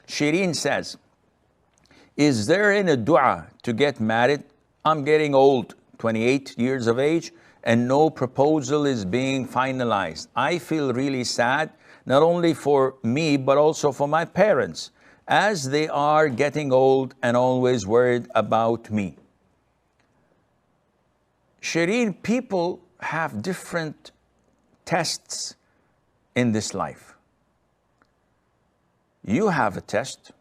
Shireen says, is there any dua to get married? I'm getting old, 28 years of age, and no proposal is being finalized. I feel really sad, not only for me, but also for my parents, as they are getting old and always worried about me. Shireen, people have different tests in this life. You have a test.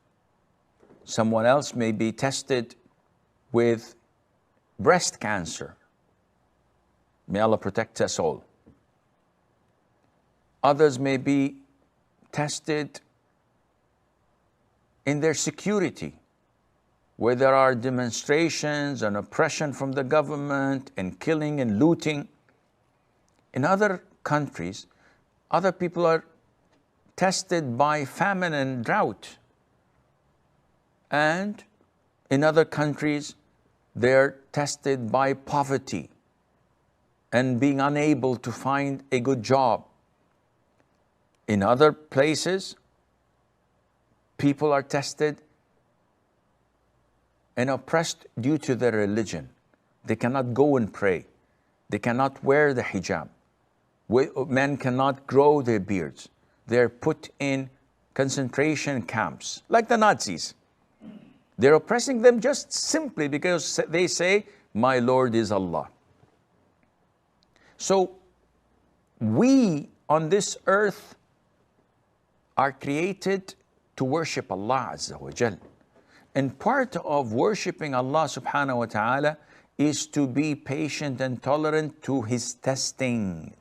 Someone else may be tested with breast cancer. May Allah protect us all. Others may be tested in their security, where there are demonstrations and oppression from the government and killing and looting. In other countries, other people are tested by famine and drought. And in other countries, they're tested by poverty and being unable to find a good job. In other places, people are tested and oppressed due to their religion. They cannot go and pray. They cannot wear the hijab. Men cannot grow their beards. They're put in concentration camps, like the Nazis. They're oppressing them just simply because they say, my Lord is Allah. So we on this earth are created to worship Allah Azza wa Jal. And part of worshiping Allah subhanahu wa ta'ala is to be patient and tolerant to His testing.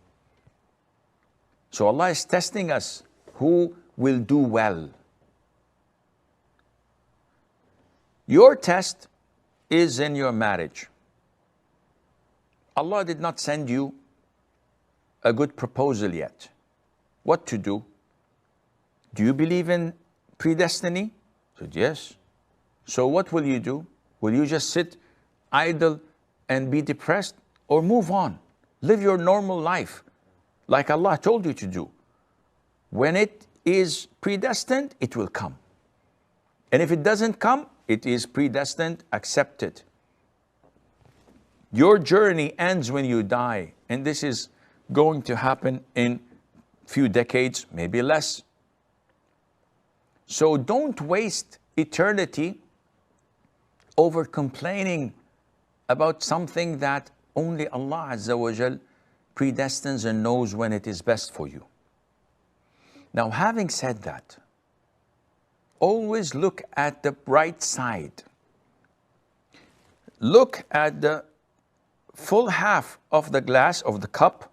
So Allah is testing us who will do well. Your test is in your marriage. Allah did not send you a good proposal yet. What to do? Do you believe in predestiny? I said, yes. So what will you do? Will you just sit idle and be depressed, or move on? Live your normal life like Allah told you to do. When it is predestined, it will come. And if it doesn't come, it is predestined, accept it. Your journey ends when you die, and this is going to happen in few decades, maybe less. So don't waste eternity over complaining about something that only Allah Azza wa Jal predestines and knows when it is best for you. Now, having said that, always look at the bright side. Look at the full half of the glass, of the cup,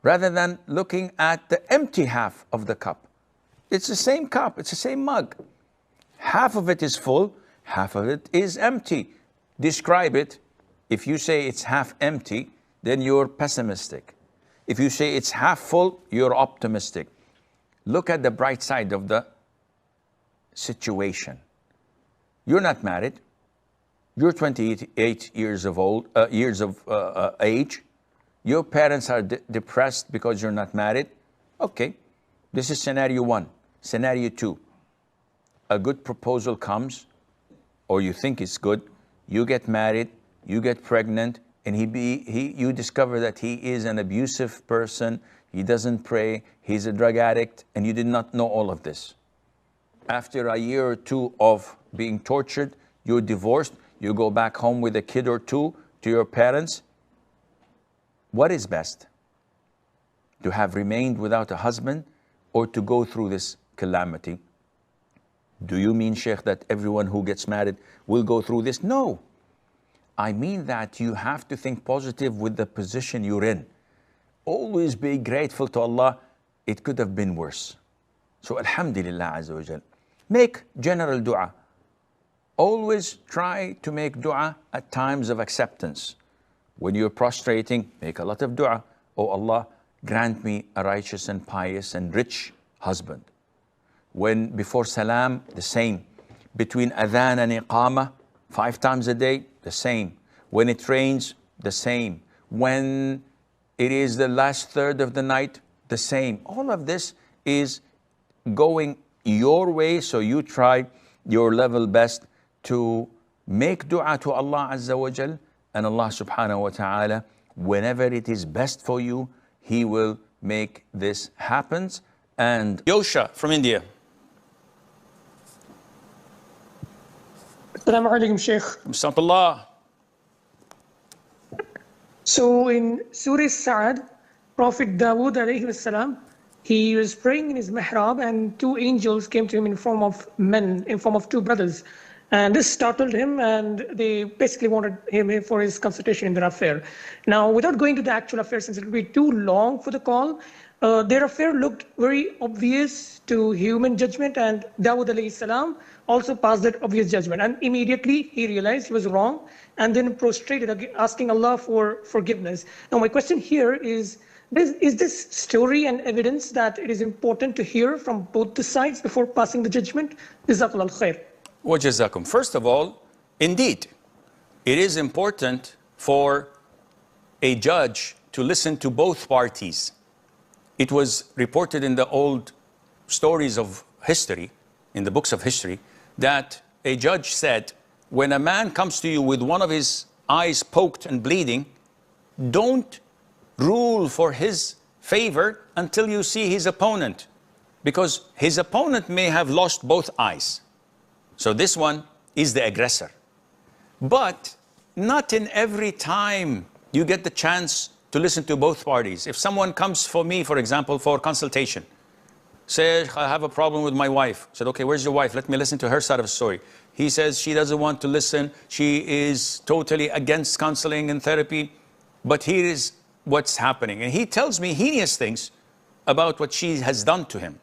rather than looking at the empty half of the cup. It's the same cup, it's the same mug. Half of it is full, half of it is empty. Describe it. If you say it's half empty, then you're pessimistic. If you say it's half full, you're optimistic. Look at the bright side of the situation. You're not married. You're 28 years of age. Your parents are depressed because you're not married. Okay, this is scenario one. Scenario two, a good proposal comes, or you think it's good, you get married, you get pregnant, and you discover that he is an abusive person, he doesn't pray, he's a drug addict, and you did not know all of this. After a year or two of being tortured, you're divorced, you go back home with a kid or two to your parents. What is best? To have remained without a husband, or to go through this calamity? Do you mean, Sheikh, that everyone who gets married will go through this? No. I mean that you have to think positive with the position you're in. Always be grateful to Allah. It could have been worse. So Alhamdulillah Azza wa Jal. Make general dua. Always try to make dua at times of acceptance. When you're prostrating, make a lot of dua. Oh Allah, grant me a righteous and pious and rich husband. When before salam, the same. Between adhan and iqamah, 5 times a day, the same. When it rains, the same. When it is the last third of the night, the same. All of this is going your way, so you try your level best to make dua to Allah Azza wa Jal, and Allah subhanahu wa ta'ala, whenever it is best for you, He will make this happen. And Yosha from India. Assimalhakeem, Sheikh. Astaghfirullah. So in Surah Sa'ad, Prophet Dawood alayhi salam, he was praying in his mihrab and two angels came to him in form of men, in form of two brothers. And this startled him and they basically wanted him for his consultation in their affair. Now, without going to the actual affair, since it would be too long for the call, their affair looked very obvious to human judgment, and Dawood alayhi salam also passed that obvious judgment. And immediately he realized he was wrong and then prostrated, asking Allah for forgiveness. Now, my question here is this story and evidence that it is important to hear from both the sides before passing the judgment? Jazakallah khair. Wajazakum. First of all, indeed, it is important for a judge to listen to both parties. It was reported in the old stories of history, in the books of history, that a judge said, when a man comes to you with one of his eyes poked and bleeding, don't rule for his favor until you see his opponent, because his opponent may have lost both eyes. So this one is the aggressor. But not in every time you get the chance to listen to both parties. If someone comes for me, for example, for consultation, says, I have a problem with my wife. I said, okay, where's your wife? Let me listen to her side of the story. He says she doesn't want to listen. She is totally against counseling and therapy. But here is what's happening. And he tells me heinous things about what she has done to him.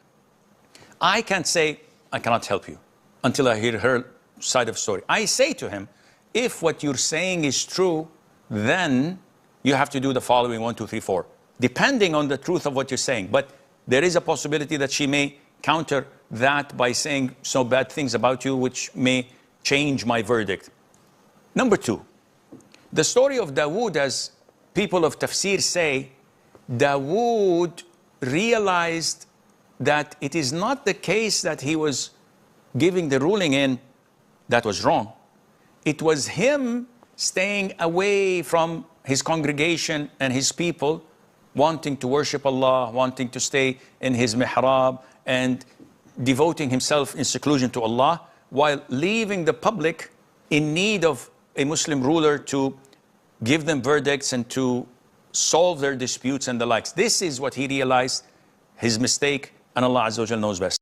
I can't say, I cannot help you until I hear her side of the story. I say to him, if what you're saying is true, then you have to do the following 1, 2, 3, 4, depending on the truth of what you're saying. But there is a possibility that she may counter that by saying so bad things about you, which may change my verdict. Number 2, the story of Dawood, as people of tafsir say, Dawood realized that it is not the case that he was giving the ruling in that was wrong. It was him staying away from his congregation and his people, wanting to worship Allah, wanting to stay in his mihrab and devoting himself in seclusion to Allah, while leaving the public in need of a Muslim ruler to give them verdicts and to solve their disputes and the likes. This is what he realized, his mistake, and Allah Azza wa Jalla knows best.